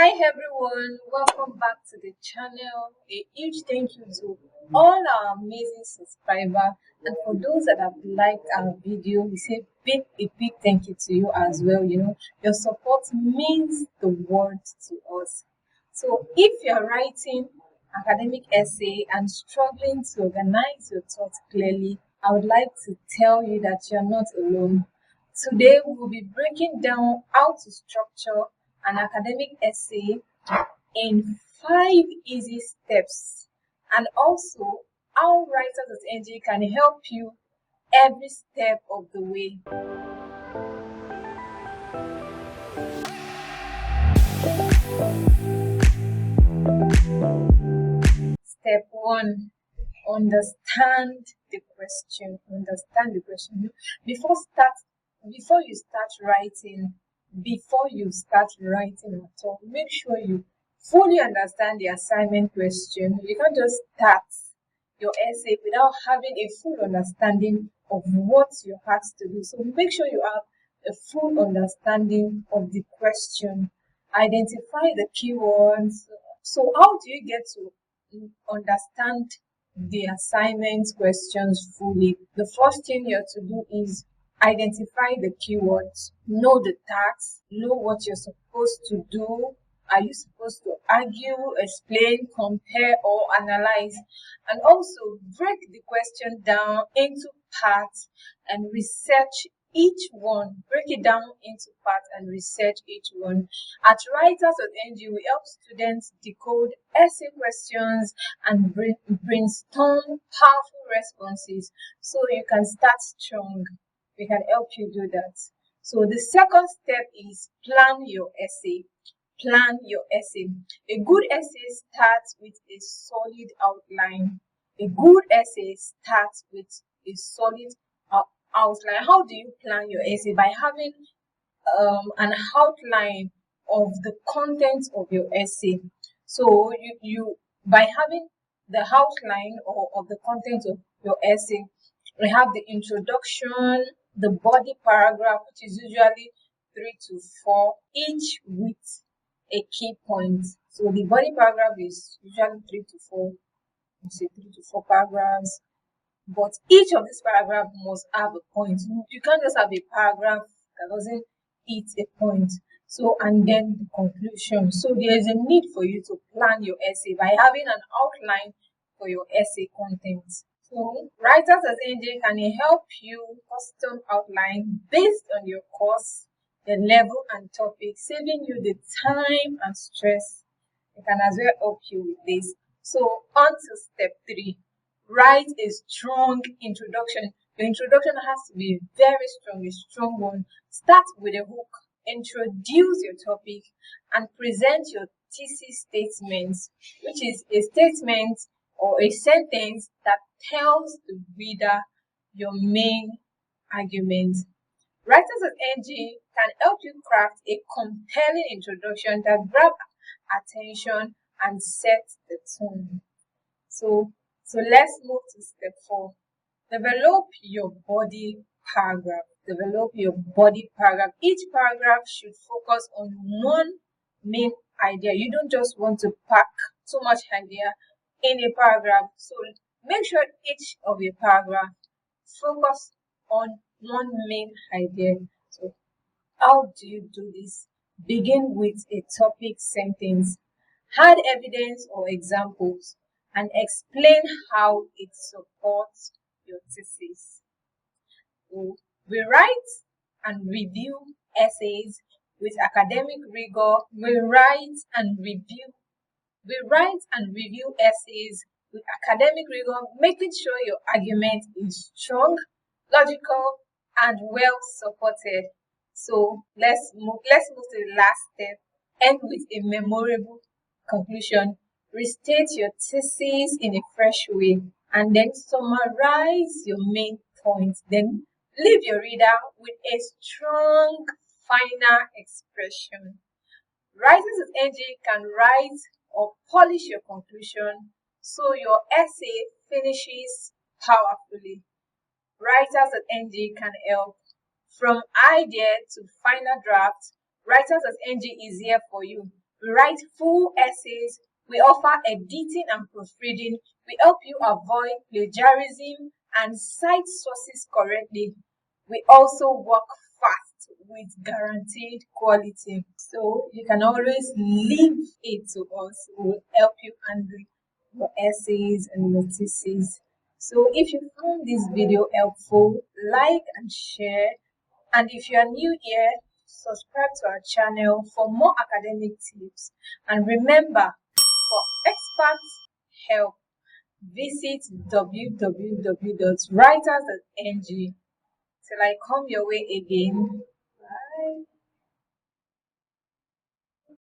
Hi everyone, welcome back to the channel. A huge thank you to all our amazing subscribers, and for those that have liked our video, we say a big thank you to you as well. Your support means the world to us. So if you're writing academic essay and struggling to organize your thoughts clearly, I would like to tell you that you're not alone. Today we will be breaking down how to structure an academic essay in 5 easy steps, and also how Writers.ng can help you every step of the way. Step 1: understand the question. Understand the question. Before you start writing, at all, make sure you fully understand the assignment question. You can't just start your essay without having a full understanding of what you're asked to do. So make sure you have a full understanding of the question. Identify the keywords. So how do you get to understand the assignment questions fully? The first thing you have to do is identify the keywords, know the task, know what you're supposed to do. Are you supposed to argue, explain, compare, or analyze? And also break the question down into parts and research each one. Break it down into parts and research each one. At Writers.ng, we help students decode essay questions and brainstorm powerful responses so you can start strong. We can help you do that. So the second step is plan your essay. Plan your essay. A good essay starts with a solid outline. A good essay starts with a solid outline. How do you plan your essay? By having an outline of the content of your essay. So you by having the outline of the content of your essay, we have the introduction, the body paragraph, which is usually 3 to 4, each with a key point. So the body paragraph is usually 3 to 4, say 3 to 4 paragraphs, but each of these paragraphs must have a point. You can't just have a paragraph that doesn't hit a point. So, and then the conclusion. So there is a need for you to plan your essay by having an outline for your essay content. So Writers.ng can help you custom outline based on your course, the level and topic, saving you the time and stress. It can as well help you with this. So on to step 3. Write a strong introduction. Your introduction has to be very strong, a strong one. Start with a hook. Introduce your topic and present your thesis statement, which is a statement or a sentence that tells the reader your main argument. Writers.ng can help you craft a compelling introduction that grabs attention and sets the tone. So let's move to step 4. Develop your body paragraph. Develop your body paragraph. Each paragraph should focus on one main idea. You don't just want to pack so much idea in a paragraph. So make sure each of your paragraph focus on one main idea. So how do you do this? Begin with a topic sentence. Add evidence or examples and explain how it supports your thesis. So we write and review essays with academic rigor. We write and review essays with academic rigor, making sure your argument is strong, logical, and well supported. So let's move to the last step. End with a memorable conclusion. Restate your thesis in a fresh way, and then summarize your main points. Then leave your reader with a strong final expression. Writers.ng can write or polish your conclusion so your essay finishes powerfully. Writers.ng can help. From idea to final draft, Writers.ng is here for you. We write full essays. We offer editing and proofreading. We help you avoid plagiarism and cite sources correctly. We also work fast with guaranteed quality. So you can always leave it to us. We'll help you handle your essays and your thesis. So if you found this video helpful, like and share. And if you are new here, subscribe to our channel for more academic tips. And remember, for expert help, visit www.writers.ng. Till I come your way again. Bye.